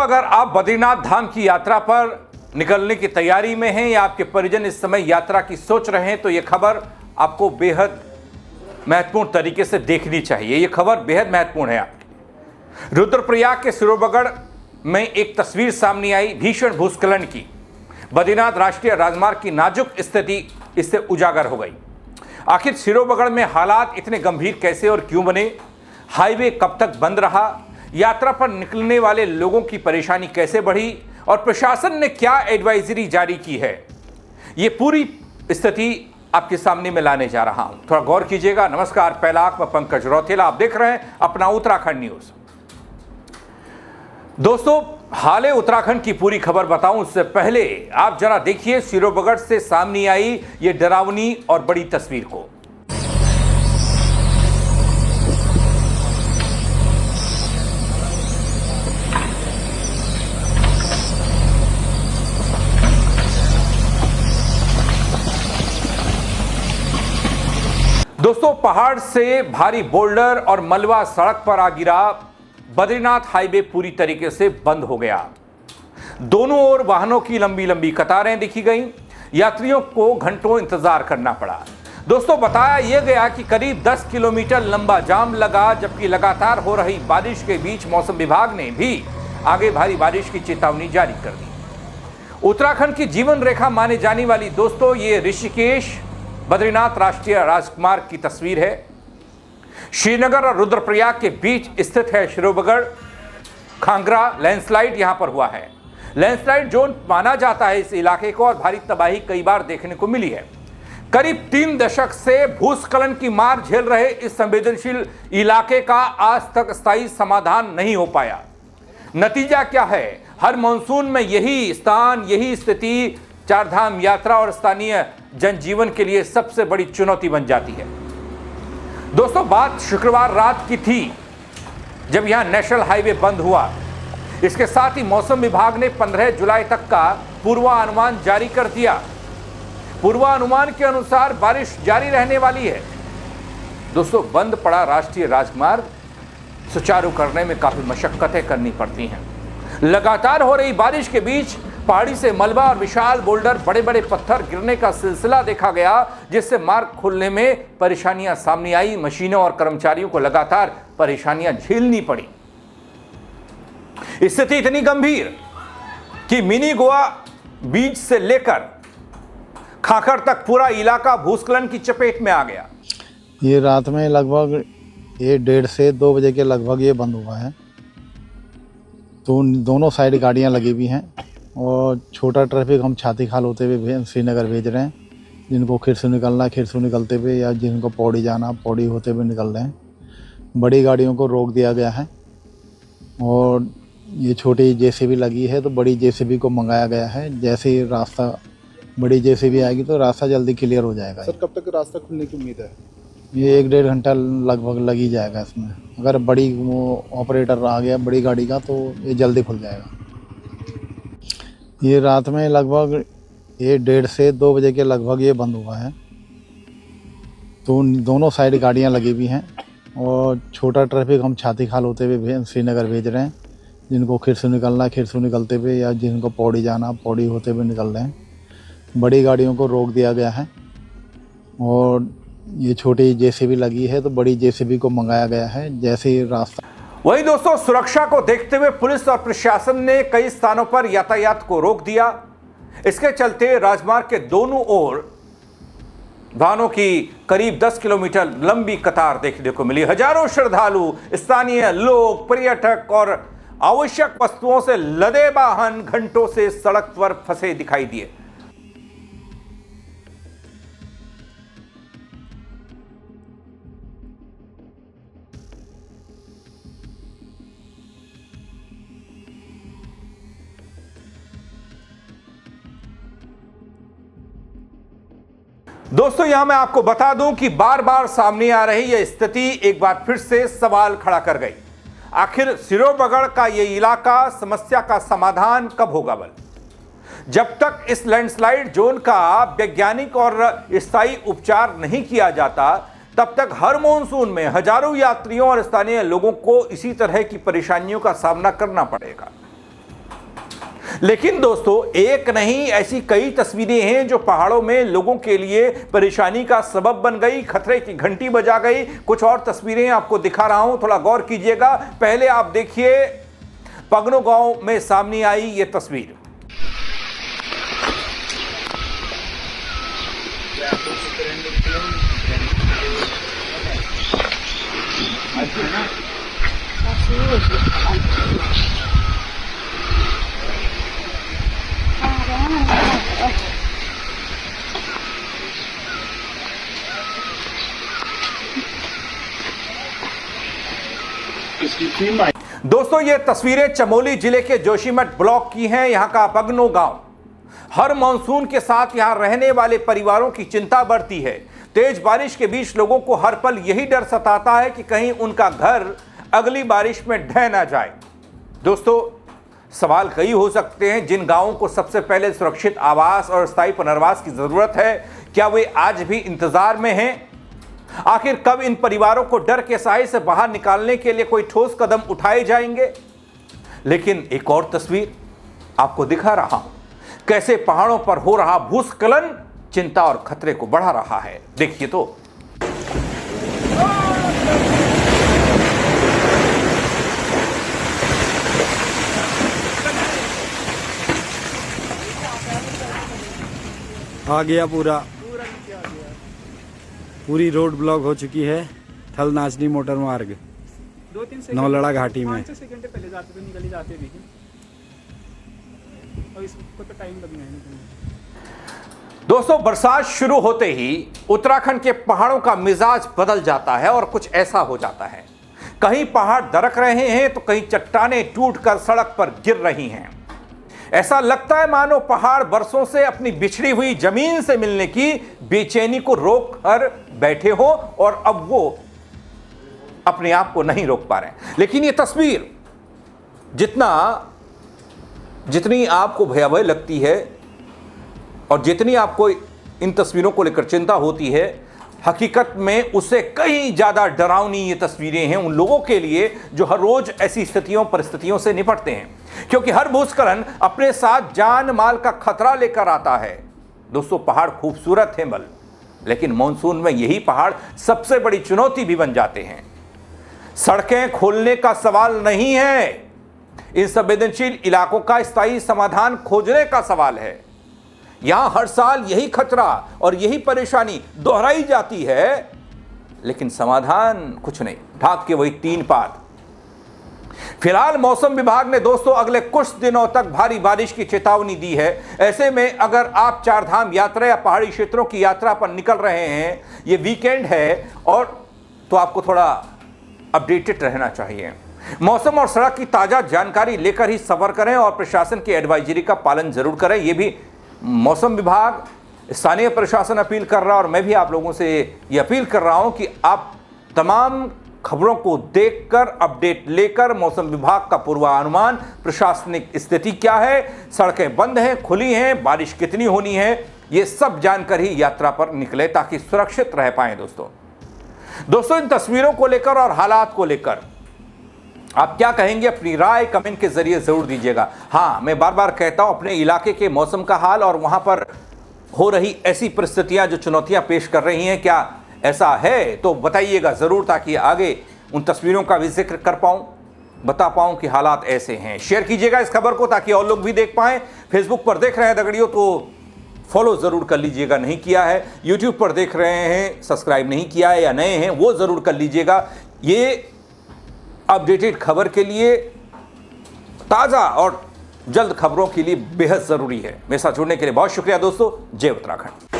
अगर आप बद्रीनाथ धाम की यात्रा पर निकलने की तैयारी में हैं या आपके परिजन इस समय यात्रा की सोच रहे हैं तो यह खबर आपको बेहद महत्वपूर्ण तरीके से देखनी चाहिए। यह खबर बेहद महत्वपूर्ण है आपकी। रुद्रप्रयाग के सिरोबगढ़ में एक तस्वीर सामने आई भीषण भूस्खलन की। बद्रीनाथ राष्ट्रीय राजमार्ग की नाजुक स्थिति इससे उजागर हो गई। आखिर सिरोबगढ़ में हालात इतने गंभीर कैसे और क्यों बने? हाईवे कब तक बंद रहा? यात्रा पर निकलने वाले लोगों की परेशानी कैसे बढ़ी और प्रशासन ने क्या एडवाइजरी जारी की है? ये पूरी स्थिति आपके सामने में लाने जा रहा हूं, थोड़ा गौर कीजिएगा। नमस्कार, पहला मैं पंकज रौतेला, आप देख रहे हैं अपना उत्तराखंड न्यूज। दोस्तों, हाल उत्तराखंड की पूरी खबर बताऊं उससे पहले आप जरा देखिए सिरोबगढ़ से सामने आई ये डरावनी और बड़ी तस्वीर को। दोस्तों, पहाड़ से भारी बोल्डर और मलबा सड़क पर आ गिरा। बद्रीनाथ हाईवे पूरी तरीके से बंद हो गया। दोनों ओर वाहनों की लंबी लंबी कतारें दिखी गई। यात्रियों को घंटों इंतजार करना पड़ा। दोस्तों, बताया यह गया कि करीब 10 किलोमीटर लंबा जाम लगा, जबकि लगातार हो रही बारिश के बीच मौसम विभाग ने भी आगे भारी बारिश की चेतावनी जारी कर दी। उत्तराखंड की जीवन रेखा माने जाने वाली दोस्तों, ये ऋषिकेश बद्रीनाथ राष्ट्रीय राजमार्ग की तस्वीर है। श्रीनगर और रुद्रप्रयाग के बीच स्थित है सिरोबगढ़। खांगरा लैंडस्लाइड यहां पर हुआ है। लैंडस्लाइड जोन माना जाता है इस इलाके को और भारी तबाही कई बार देखने को मिली है। करीब 3 दशक से भूस्खलन की मार झेल रहे इस संवेदनशील इलाके का आज तक स्थायी समाधान नहीं हो पाया। नतीजा क्या है? हर मानसून में यही स्थान, यही स्थिति चारधाम यात्रा और स्थानीय जनजीवन के लिए सबसे बड़ी चुनौती बन जाती है। दोस्तों, बात शुक्रवार रात की थी जब यहां नेशनल हाईवे बंद हुआ। इसके साथ ही मौसम विभाग ने 15 जुलाई तक का पूर्वानुमान जारी कर दिया। पूर्वानुमान के अनुसार बारिश जारी रहने वाली है। दोस्तों, बंद पड़ा राष्ट्रीय राजमार्ग सुचारू करने में काफी मशक्कतें करनी पड़ती हैं। लगातार हो रही बारिश के बीच पहाड़ी से मलबा और विशाल बोल्डर, बड़े बड़े पत्थर गिरने का सिलसिला देखा गया, जिससे मार्ग खोलने में परेशानियां सामने आई। मशीनों और कर्मचारियों को लगातार परेशानियां झेलनी पड़ी। स्थिति इतनी गंभीर कि मिनी गोवा बीच से लेकर खाखर तक पूरा इलाका भूस्खलन की चपेट में आ गया। ये रात में लगभग 1:30 से 2 बजे के लगभग ये बंद हुआ है। तो दोनों साइड गाड़ियां लगी हुई हैं और छोटा ट्रैफिक हम छाती खाल होते हुए श्रीनगर भेज रहे हैं। जिनको खिरसू निकलना है खिरसू निकलते हुए, या जिनको पौड़ी जाना पौड़ी होते हुए निकल रहे हैं। बड़ी गाड़ियों को रोक दिया गया है और ये छोटी जेसीबी लगी है तो बड़ी जेसीबी को मंगाया गया है। जैसे ही रास्ता बड़ी जेसीबी आएगी तो रास्ता जल्दी क्लियर हो जाएगा। सर, कब तक रास्ता खुलने की उम्मीद है? ये 1-1.5 घंटा लगभग लग ही जाएगा इसमें। अगर बड़ी वो ऑपरेटर आ गया बड़ी गाड़ी का तो ये जल्दी खुल जाएगा। ये रात में लगभग 1:30 से 2 बजे के लगभग ये बंद हुआ है। तो दोनों साइड गाड़ियां लगी हुई हैं और छोटा ट्रैफिक हम छाती खाल होते हुए श्रीनगर भेज रहे हैं। जिनको खिरसू निकलना है खिरसू निकलते हुए, या जिनको पौड़ी जाना पौड़ी होते हुए निकल रहे हैं। बड़ी गाड़ियों को रोक दिया गया है और ये छोटी जेसीबी लगी है तो बड़ी जेसीबी को मंगाया गया है। जैसे ही रास्ता वहीं दोस्तों, सुरक्षा को देखते हुए पुलिस और प्रशासन ने कई स्थानों पर यातायात को रोक दिया। इसके चलते राजमार्ग के दोनों ओर वाहनों की करीब 10 किलोमीटर लंबी कतार देखने को मिली। हजारों श्रद्धालु, स्थानीय लोग, पर्यटक और आवश्यक वस्तुओं से लदे वाहन घंटों से सड़क पर फंसे दिखाई दिए। दोस्तों, यहां मैं आपको बता दूं कि बार बार सामने आ रही यह स्थिति एक बार फिर से सवाल खड़ा कर गई। आखिर सिरोबगढ़ का यह इलाका समस्या का समाधान कब होगा? जब तक इस लैंडस्लाइड जोन का वैज्ञानिक और स्थायी उपचार नहीं किया जाता, तब तक हर मॉनसून में हजारों यात्रियों और स्थानीय लोगों को इसी तरह की परेशानियों का सामना करना पड़ेगा। लेकिन दोस्तों एक नहीं, ऐसी कई तस्वीरें हैं जो पहाड़ों में लोगों के लिए परेशानी का सबब बन गई, खतरे की घंटी बजा गई। कुछ और तस्वीरें आपको दिखा रहा हूं, थोड़ा गौर कीजिएगा। पहले आप देखिए पगनो गांव में सामने आई ये तस्वीर। दोस्तों ये तस्वीरें चमोली जिले के जोशीमठ ब्लॉक की हैं। यहां का पगनो गांव। हर मानसून के साथ यहां रहने वाले परिवारों की चिंता बढ़ती है। तेज बारिश के बीच लोगों को हर पल यही डर सताता है कि कहीं उनका घर अगली बारिश में ढह ना जाए। दोस्तों सवाल कई हो सकते हैं। जिन गांवों को सबसे पहले सुरक्षित आवास और स्थायी पुनर्वास की जरूरत है, क्या वे आज भी इंतजार में हैं? आखिर कब इन परिवारों को डर के साए से बाहर निकालने के लिए कोई ठोस कदम उठाए जाएंगे? लेकिन एक और तस्वीर आपको दिखा रहा हूं, कैसे पहाड़ों पर हो रहा भूस्खलन चिंता और खतरे को बढ़ा रहा है। देखिए तो आ गया पूरी रोड ब्लॉक हो चुकी है। थल नाचनी मोटर मार्ग 2-3 सेकंड नौलड़ा घाटी में 5 सेकंड पहले जाते थे, निकल ही जाते थे, लेकिन अब इसको तो टाइम लगना है। दोस्तों बरसात शुरू होते ही उत्तराखंड के पहाड़ों का मिजाज बदल जाता है और कुछ ऐसा हो जाता है। कहीं पहाड़ दरक रहे हैं तो कहीं चट्टानें टूटकर सड़क पर गिर रही हैं। ऐसा लगता है मानो पहाड़ बरसों से अपनी बिछड़ी हुई जमीन से मिलने की बेचैनी को रोक कर बैठे हो और अब वो अपने आप को नहीं रोक पा रहे। लेकिन ये तस्वीर जितनी आपको भयावह लगती है और जितनी आपको इन तस्वीरों को लेकर चिंता होती है, हकीकत में उससे कहीं ज्यादा डरावनी ये तस्वीरें हैं उन लोगों के लिए जो हर रोज ऐसी परिस्थितियों से निपटते हैं। क्योंकि हर भूस्खलन अपने साथ जान माल का खतरा लेकर आता है। दोस्तों पहाड़ खूबसूरत हैं लेकिन मॉनसून में यही पहाड़ सबसे बड़ी चुनौती भी बन जाते हैं। सड़कें खोलने का सवाल नहीं है, इन संवेदनशील इलाकों का स्थायी समाधान खोजने का सवाल है। यहां हर साल यही खतरा और यही परेशानी दोहराई जाती है, लेकिन समाधान कुछ नहीं, ढाक के वही 3 पात। फिलहाल मौसम विभाग ने दोस्तों अगले कुछ दिनों तक भारी बारिश की चेतावनी दी है। ऐसे में अगर आप चारधाम यात्रा या पहाड़ी क्षेत्रों की यात्रा पर निकल रहे हैं, ये वीकेंड है, और तो आपको थोड़ा अपडेटेड रहना चाहिए। मौसम और सड़क की ताजा जानकारी लेकर ही सफर करें और प्रशासन की एडवाइजरी का पालन जरूर करें। ये भी मौसम विभाग, स्थानीय प्रशासन अपील कर रहा है और मैं भी आप लोगों से ये अपील कर रहा हूं कि आप तमाम खबरों को देखकर अपडेट लेकर मौसम विभाग का पूर्वानुमान, प्रशासनिक स्थिति क्या है, सड़कें बंद हैं, खुली हैं, बारिश कितनी होनी है, ये सब जानकर ही यात्रा पर निकले ताकि सुरक्षित रह पाएं। दोस्तों इन तस्वीरों को लेकर और हालात को लेकर आप क्या कहेंगे? अपनी राय कमेंट के जरिए जरूर दीजिएगा। हाँ, मैं बार बार कहता हूं अपने इलाके के मौसम का हाल और वहां पर हो रही ऐसी परिस्थितियां जो चुनौतियां पेश कर रही हैं, क्या ऐसा है तो बताइएगा जरूर, ताकि आगे उन तस्वीरों का भी जिक्र कर पाऊं, बता पाऊं कि हालात ऐसे हैं। शेयर कीजिएगा इस खबर को ताकि और लोग भी देख पाएं। फेसबुक पर देख रहे हैं दगड़ियों तो फॉलो जरूर कर लीजिएगा, नहीं किया है। यूट्यूब पर देख रहे हैं, सब्सक्राइब नहीं किया है या नए हैं वो जरूर कर लीजिएगा। ये अपडेटेड खबर के लिए, ताज़ा और जल्द खबरों के लिए बेहद ज़रूरी है। मेरे साथ जुड़ने के लिए बहुत शुक्रिया दोस्तों। जय उत्तराखंड।